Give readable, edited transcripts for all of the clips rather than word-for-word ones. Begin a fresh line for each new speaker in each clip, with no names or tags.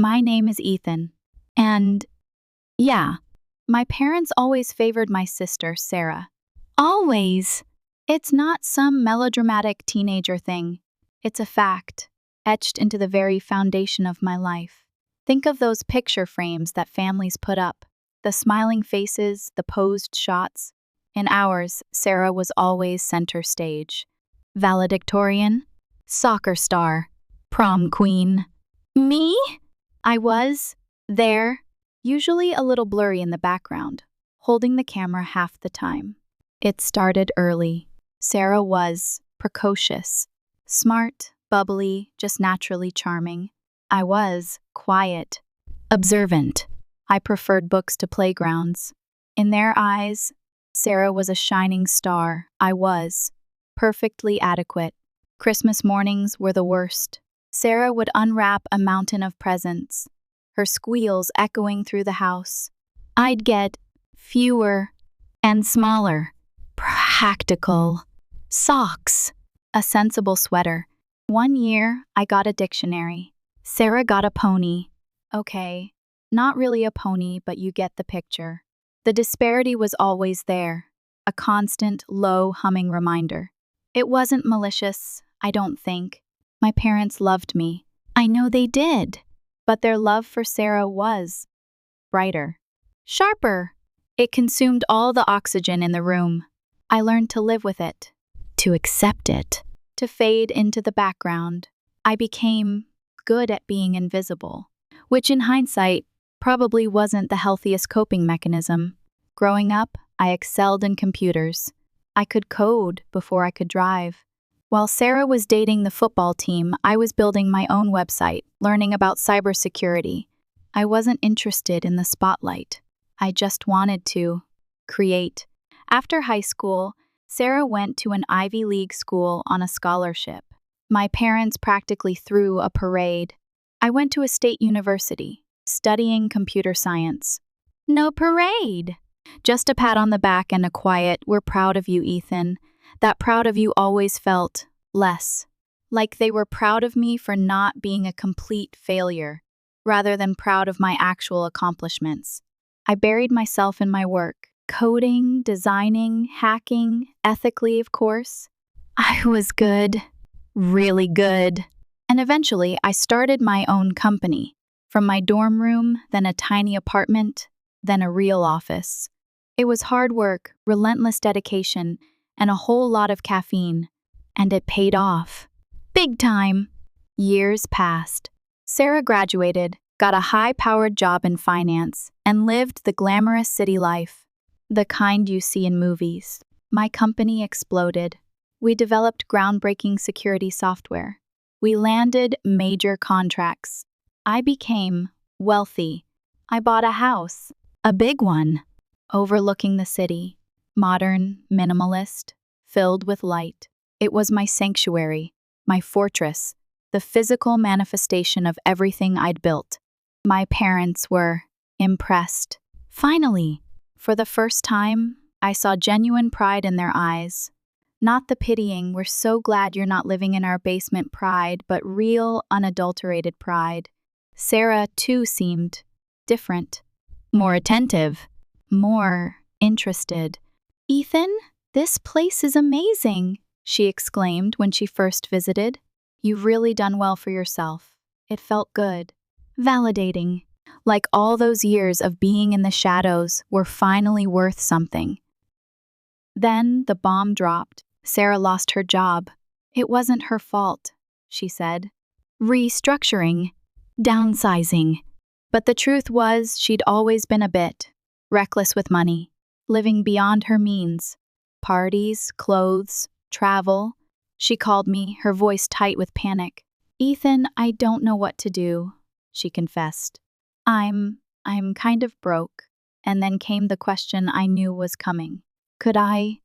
My name is Ethan. And yeah, my parents always favored my sister, Sarah. Always. It's not some melodramatic teenager thing. It's a fact, etched into the very foundation of my life. Think of those picture frames that families put up, the smiling faces, the posed shots. In ours, Sarah was always center stage. Valedictorian, soccer star, prom queen. Me? I was there, usually a little blurry in the background, holding the camera half the time. It started early. Sarah was precocious, smart, bubbly, just naturally charming. I was quiet, observant. I preferred books to playgrounds. In their eyes, Sarah was a shining star. I was perfectly adequate. Christmas mornings were the worst. Sarah would unwrap a mountain of presents, her squeals echoing through the house. I'd get fewer and smaller, practical socks, a sensible sweater. One year, I got a dictionary. Sarah got a pony. Okay, not really a pony, but you get the picture. The disparity was always there, a constant, low humming reminder. It wasn't malicious, I don't think. My parents loved me. I know they did. But their love for Sarah was brighter, sharper. It consumed all the oxygen in the room. I learned to live with it, to accept it, to fade into the background. I became good at being invisible, which in hindsight probably wasn't the healthiest coping mechanism. Growing up, I excelled in computers. I could code before I could drive. While Sarah was dating the football team, I was building my own website, learning about cybersecurity. I wasn't interested in the spotlight. I just wanted to create. After high school, Sarah went to an Ivy League school on a scholarship. My parents practically threw a parade. I went to a state university, studying computer science. No parade! Just a pat on the back and a quiet, "We're proud of you, Ethan." That proud of you always felt less, like they were proud of me for not being a complete failure, rather than proud of my actual accomplishments. I buried myself in my work, coding, designing, hacking, ethically, of course. I was good, really good. And eventually, I started my own company, from my dorm room, then a tiny apartment, then a real office. It was hard work, relentless dedication, and a whole lot of caffeine. And it paid off. Big time. Years passed. Sarah graduated, got a high-powered job in finance, and lived the glamorous city life. The kind you see in movies. My company exploded. We developed groundbreaking security software. We landed major contracts. I became wealthy. I bought a house, a big one, overlooking the city. Modern, minimalist, filled with light. It was my sanctuary, my fortress, the physical manifestation of everything I'd built. My parents were impressed. Finally, for the first time, I saw genuine pride in their eyes. Not the pitying, "We're so glad you're not living in our basement" pride, but real, unadulterated pride. Sarah, too, seemed different, more attentive, more interested. "Ethan, this place is amazing," she exclaimed when she first visited. "You've really done well for yourself." It felt good, validating, like all those years of being in the shadows were finally worth something. Then the bomb dropped. Sarah lost her job. It wasn't her fault, she said. Restructuring, downsizing. But the truth was, she'd always been a bit reckless with money, living beyond her means. Parties, clothes, travel. She called me, her voice tight with panic. "Ethan, I don't know what to do," she confessed. I'm kind of broke." And then came the question I knew was coming. "Could I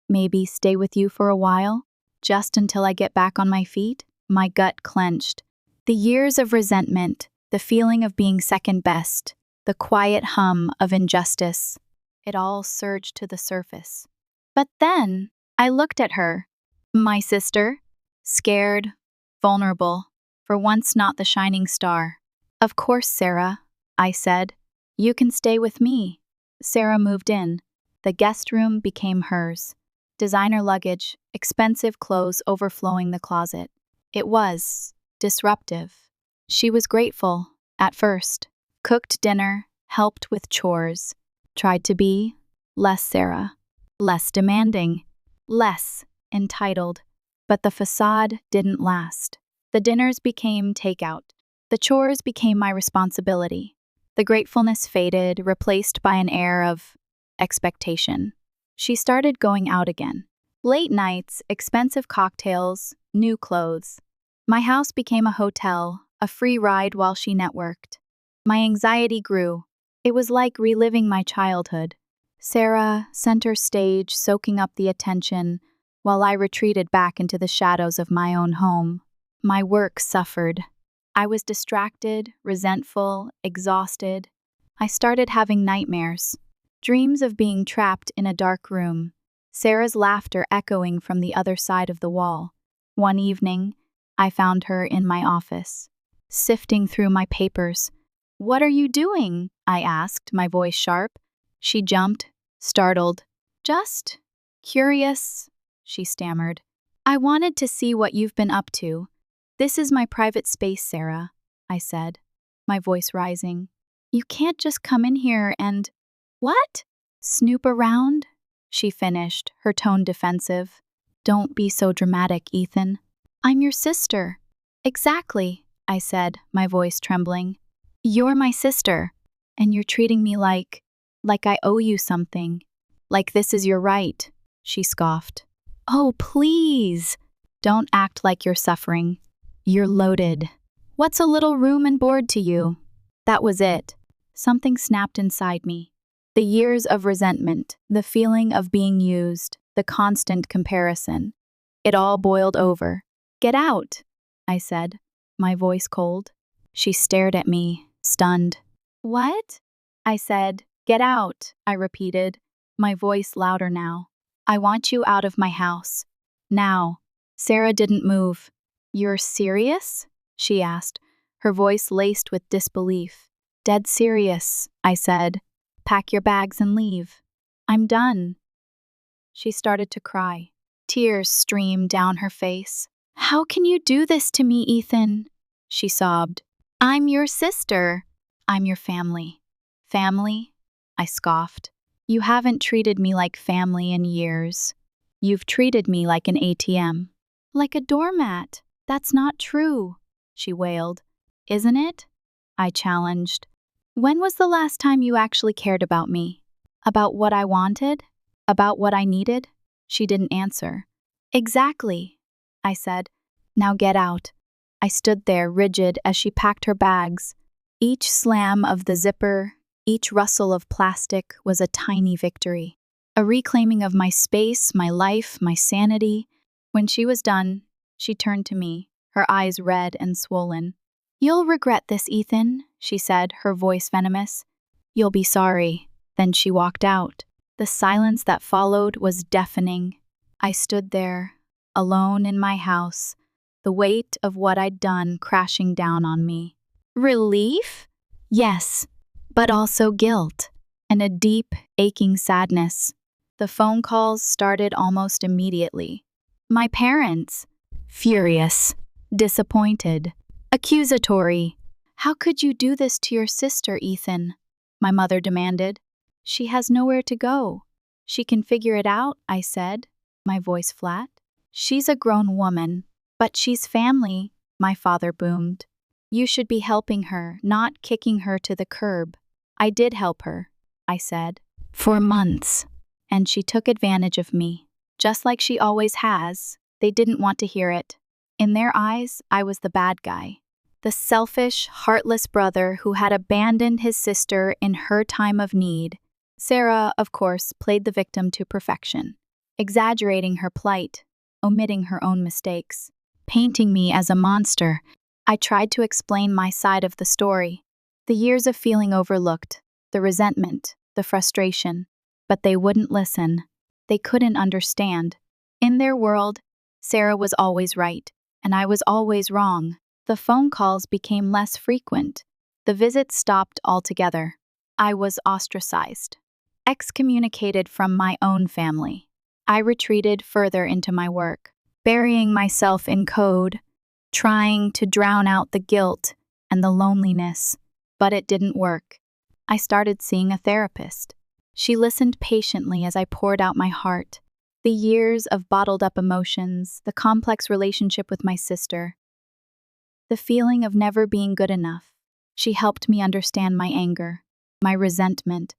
maybe stay with you for a while? Just until I get back on my feet?" My gut clenched. The years of resentment, the feeling of being second best, the quiet hum of injustice, it all surged to the surface. But then I looked at her, my sister, scared, vulnerable, for once not the shining star. Of course, Sarah, I said. You can stay with me. Sarah moved in. The guest room became hers. Designer luggage, expensive clothes overflowing the closet. It was disruptive. She was grateful, at first. Cooked dinner, helped with chores. Tried to be less Sarah, less demanding, less entitled. But the facade didn't last. The dinners became takeout. The chores became my responsibility. The gratefulness faded, replaced by an air of expectation. She started going out again. Late nights, expensive cocktails, new clothes. My house became a hotel, a free ride while she networked. My anxiety grew. It was like reliving my childhood. Sarah, center stage, soaking up the attention, while I retreated back into the shadows of my own home. My work suffered. I was distracted, resentful, exhausted. I started having nightmares, dreams of being trapped in a dark room, Sarah's laughter echoing from the other side of the wall. One evening, I found her in my office, sifting through my papers. "What are you doing?" I asked, my voice sharp. She jumped, startled. "Just curious," she stammered. "I wanted to see what you've been up to." "This is my private space, Sarah," I said, my voice rising. "You can't just come in here and—" "What?" "Snoop around," she finished, her tone defensive. "Don't be so dramatic, Ethan. I'm your sister." "Exactly," I said, my voice trembling. "You're my sister, and you're treating me like I owe you something. Like this is your right," she scoffed. "Oh, please. Don't act like you're suffering. You're loaded. What's a little room and board to you?" That was it. Something snapped inside me. The years of resentment, the feeling of being used, the constant comparison. It all boiled over. "Get out," I said, my voice cold. She stared at me, stunned. "What?" I said. "Get out," I repeated, my voice louder now. "I want you out of my house. Now." Sarah didn't move. "You're serious?" she asked, her voice laced with disbelief. "Dead serious," I said. "Pack your bags and leave. I'm done." She started to cry. Tears streamed down her face. "How can you do this to me, Ethan?" she sobbed. "I'm your sister. I'm your family." "Family?" I scoffed. "You haven't treated me like family in years. You've treated me like an ATM. Like a doormat. That's not true," she wailed. "Isn't it?" I challenged. "When was the last time you actually cared about me? About what I wanted? About what I needed?" She didn't answer. "Exactly," I said. "Now get out." I stood there rigid as she packed her bags. Each slam of the zipper, each rustle of plastic was a tiny victory. A reclaiming of my space, my life, my sanity. When she was done, she turned to me, her eyes red and swollen. "You'll regret this, Ethan," she said, her voice venomous. "You'll be sorry." Then she walked out. The silence that followed was deafening. I stood there, alone in my house, the weight of what I'd done crashing down on me. Relief? Yes, but also guilt, and a deep, aching sadness. The phone calls started almost immediately. My parents, furious, disappointed, accusatory. "How could you do this to your sister, Ethan?" my mother demanded. "She has nowhere to go." "She can figure it out," I said, my voice flat. "She's a grown woman, but she's family," my father boomed. "You should be helping her, not kicking her to the curb." "I did help her," I said, "for months, and she took advantage of me, just like she always has." They didn't want to hear it. In their eyes, I was the bad guy. The selfish, heartless brother who had abandoned his sister in her time of need. Sarah, of course, played the victim to perfection, exaggerating her plight, omitting her own mistakes, painting me as a monster. I tried to explain my side of the story, the years of feeling overlooked, the resentment, the frustration, but they wouldn't listen. They couldn't understand. In their world, Sarah was always right, and I was always wrong. The phone calls became less frequent. The visit stopped altogether. I was ostracized, excommunicated from my own family. I retreated further into my work, burying myself in code, trying to drown out the guilt and the loneliness, but it didn't work. I started seeing a therapist. She listened patiently as I poured out my heart. The years of bottled up emotions, the complex relationship with my sister, the feeling of never being good enough. She helped me understand my anger, my resentment,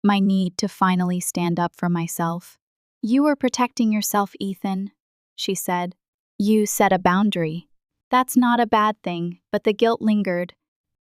my need to finally stand up for myself. "You were protecting yourself, Ethan," she said. "You set a boundary. That's not a bad thing, but the guilt lingered,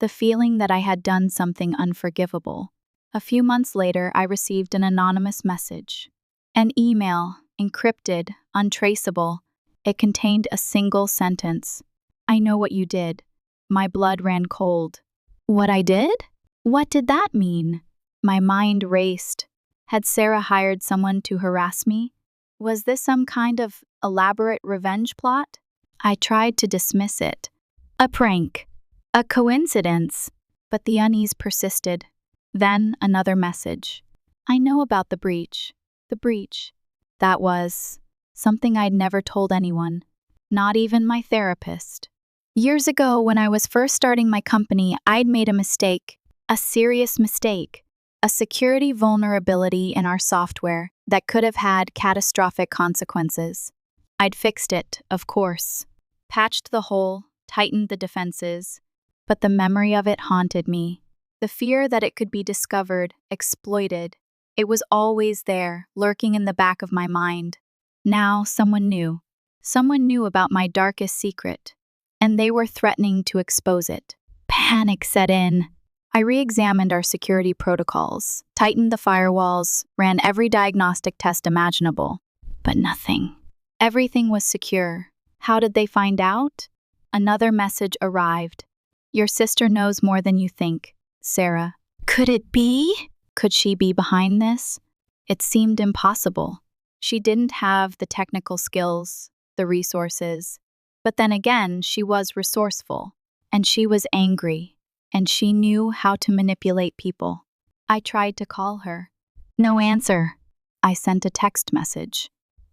the feeling that I had done something unforgivable." A few months later, I received an anonymous message. An email, encrypted, untraceable. It contained a single sentence. "I know what you did." My blood ran cold. What I did? What did that mean? My mind raced. Had Sarah hired someone to harass me? Was this some kind of elaborate revenge plot? I tried to dismiss it. A prank. A coincidence. But the unease persisted. Then another message. "I know about the breach." The breach. That was something I'd never told anyone, not even my therapist. Years ago, when I was first starting my company, I'd made a mistake, a serious mistake, a security vulnerability in our software that could have had catastrophic consequences. I'd fixed it, of course, patched the hole, tightened the defenses, but the memory of it haunted me. The fear that it could be discovered, exploited. It was always there, lurking in the back of my mind. Now someone knew. Someone knew about my darkest secret, and they were threatening to expose it. Panic set in. I re-examined our security protocols, tightened the firewalls, ran every diagnostic test imaginable. But nothing. Everything was secure. How did they find out? Another message arrived. "Your sister knows more than you think, Sarah." Could it be? Could she be behind this? It seemed impossible. She didn't have the technical skills, the resources. But then again, she was resourceful, and she was angry, and she knew how to manipulate people. I tried to call her. No answer. I sent a text message.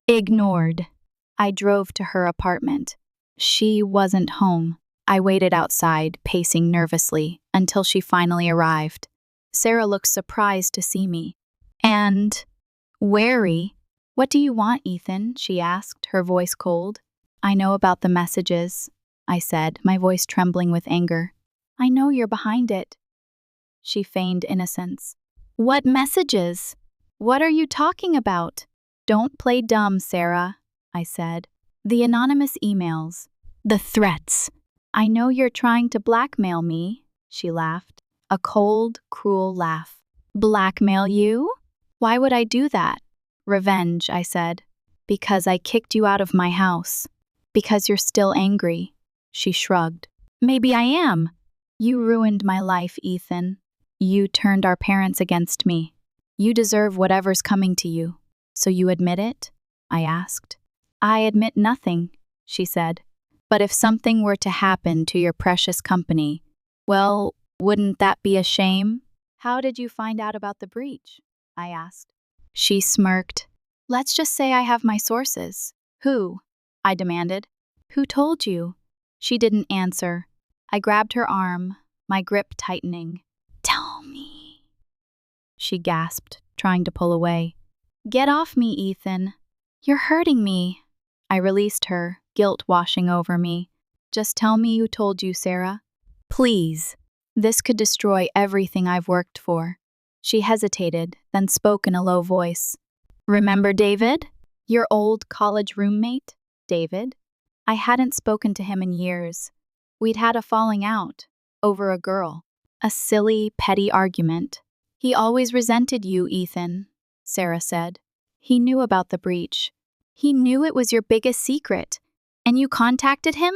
Ignored. I drove to her apartment. She wasn't home. I waited outside, pacing nervously, until she finally arrived. Sarah looked surprised to see me. And wary. "What do you want, Ethan?" she asked, her voice cold. "I know about the messages," I said, my voice trembling with anger. "I know you're behind it." She feigned innocence. "What messages? What are you talking about?" "Don't play dumb, Sarah," I said. "The anonymous emails. The threats. I know you're trying to blackmail me," she laughed. A cold, cruel laugh. "Blackmail you? Why would I do that?" "Revenge," I said. "Because I kicked you out of my house. Because you're still angry." She shrugged. "Maybe I am." "You ruined my life, Ethan. You turned our parents against me. You deserve whatever's coming to you. So you admit it?" I asked. "I admit nothing," she said. "But if something were to happen to your precious company, well, wouldn't that be a shame?" "How did you find out about the breach?" I asked. She smirked. "Let's just say I have my sources." "Who?" I demanded. "Who told you?" She didn't answer. I grabbed her arm, my grip tightening. "Tell me," she gasped, trying to pull away. "Get off me, Ethan. You're hurting me." I released her, guilt washing over me. "Just tell me who told you, Sarah. Please. This could destroy everything I've worked for." She hesitated, then spoke in a low voice. "Remember David? Your old college roommate, David?" I hadn't spoken to him in years. We'd had a falling out, over a girl. A silly, petty argument. "He always resented you, Ethan," Sarah said. "He knew about the breach. He knew it was your biggest secret. And you contacted him?"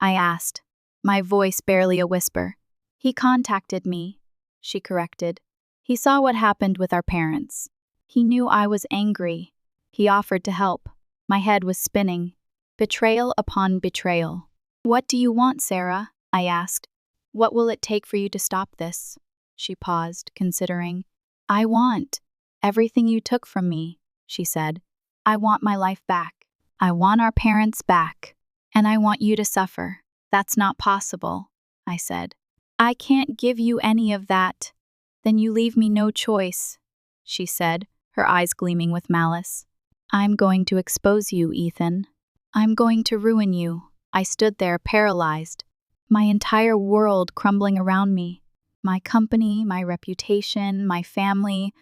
I asked, my voice barely a whisper. "He contacted me," she corrected. "He saw what happened with our parents. He knew I was angry. He offered to help." My head was spinning. Betrayal upon betrayal. "What do you want, Sarah?" I asked. What will it take for you to stop this? She paused, considering. I want everything you took from me, she said. I want my life back. I want our parents back. And I want you to suffer. That's not possible, I said. I can't give you any of that. Then you leave me no choice, she said, her eyes gleaming with malice. I'm going to expose you, Ethan. I'm going to ruin you. I stood there paralyzed, my entire world crumbling around me. My company, my reputation, my family,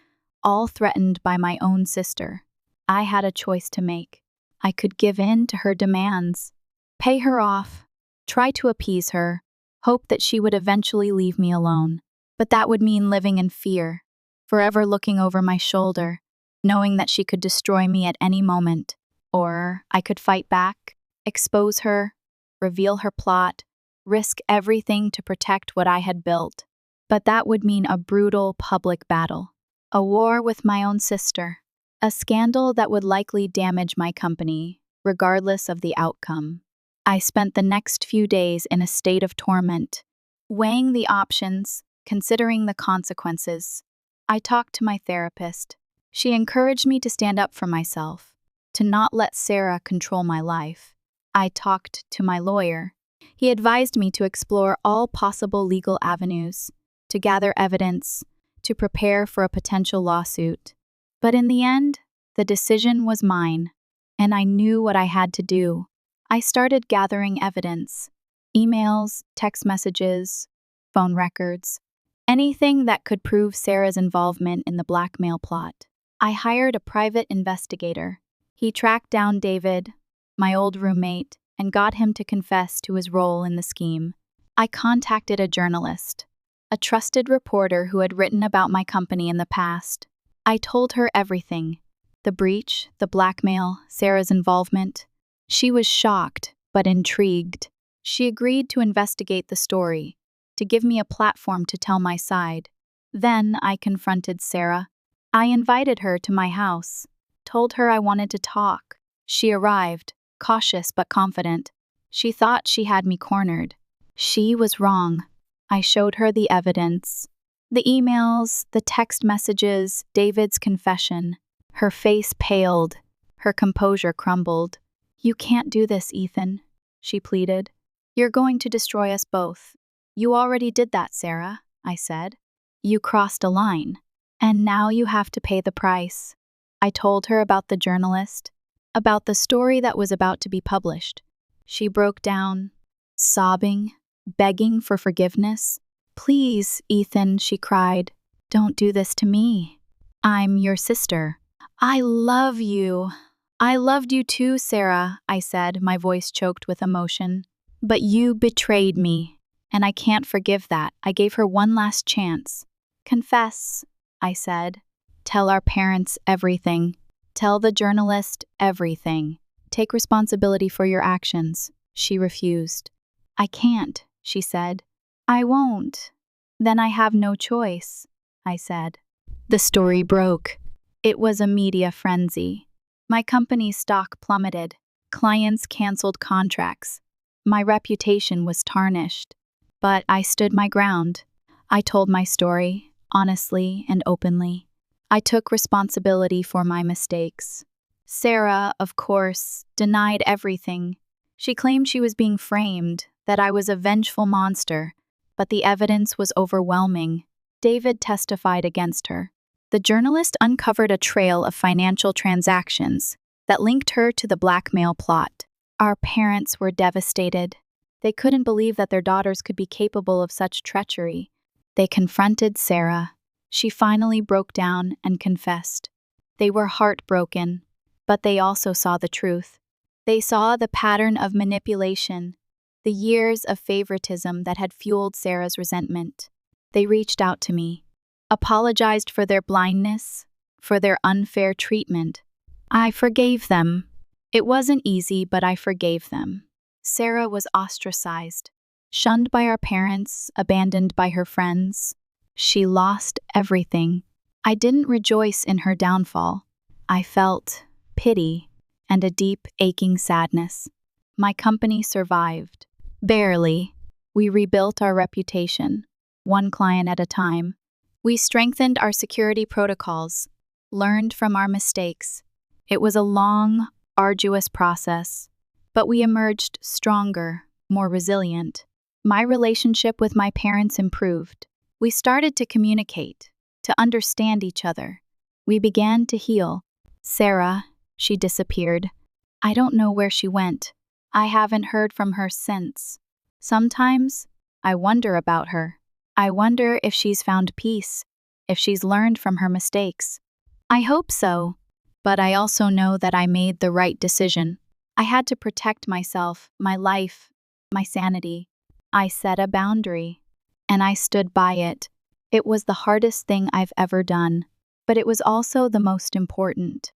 all threatened by my own sister. I had a choice to make. I could give in to her demands, pay her off, try to appease her, hope that she would eventually leave me alone. But that would mean living in fear, forever looking over my shoulder, knowing that she could destroy me at any moment. Or I could fight back, expose her, reveal her plot, risk everything to protect what I had built. But that would mean a brutal public battle, a war with my own sister, a scandal that would likely damage my company, regardless of the outcome. I spent the next few days in a state of torment, weighing the options, considering the consequences. I talked to my therapist. She encouraged me to stand up for myself, to not let Sarah control my life. I talked to my lawyer. He advised me to explore all possible legal avenues, to gather evidence, to prepare for a potential lawsuit. But in the end, the decision was mine, and I knew what I had to do. I started gathering evidence, emails, text messages, phone records, anything that could prove Sarah's involvement in the blackmail plot. I hired a private investigator. He tracked down David, my old roommate, and got him to confess to his role in the scheme. I contacted a journalist, a trusted reporter who had written about my company in the past. I told her everything, the breach, the blackmail, Sarah's involvement. She was shocked, but intrigued. She agreed to investigate the story, to give me a platform to tell my side. Then I confronted Sarah. I invited her to my house, told her I wanted to talk. She arrived, cautious but confident. She thought she had me cornered. She was wrong. I showed her the evidence. The emails, the text messages, David's confession. Her face paled. Her composure crumbled. You can't do this, Ethan, she pleaded. You're going to destroy us both. You already did that, Sarah, I said. You crossed a line, and now you have to pay the price. I told her about the journalist, about the story that was about to be published. She broke down, sobbing, begging for forgiveness. Please, Ethan, she cried, don't do this to me. I'm your sister. I love you. I loved you too, Sarah, I said, my voice choked with emotion. But you betrayed me, and I can't forgive that. I gave her one last chance. Confess, I said. Tell our parents everything. Tell the journalist everything. Take responsibility for your actions. She refused. I can't, she said. I won't. Then I have no choice, I said. The story broke. It was a media frenzy. My company's stock plummeted. Clients canceled contracts. My reputation was tarnished. But I stood my ground. I told my story, honestly and openly. I took responsibility for my mistakes. Sarah, of course, denied everything. She claimed she was being framed, that I was a vengeful monster, but the evidence was overwhelming. David testified against her. The journalist uncovered a trail of financial transactions that linked her to the blackmail plot. Our parents were devastated. They couldn't believe that their daughters could be capable of such treachery. They confronted Sarah. She finally broke down and confessed. They were heartbroken, but they also saw the truth. They saw the pattern of manipulation, the years of favoritism that had fueled Sarah's resentment. They reached out to me, apologized for their blindness, for their unfair treatment. I forgave them. It wasn't easy, but I forgave them. Sarah was ostracized, shunned by our parents, abandoned by her friends. She lost everything. I didn't rejoice in her downfall. I felt pity and a deep, aching sadness. My company survived. Barely. We rebuilt our reputation, one client at a time. We strengthened our security protocols, learned from our mistakes. It was a long, arduous process, but we emerged stronger, more resilient. My relationship with my parents improved. We started to communicate, to understand each other. We began to heal. Sarah, she disappeared. I don't know where she went. I haven't heard from her since. Sometimes, I wonder about her. I wonder if she's found peace, if she's learned from her mistakes. I hope so, but I also know that I made the right decision. I had to protect myself, my life, my sanity. I set a boundary, and I stood by it. It was the hardest thing I've ever done, but it was also the most important.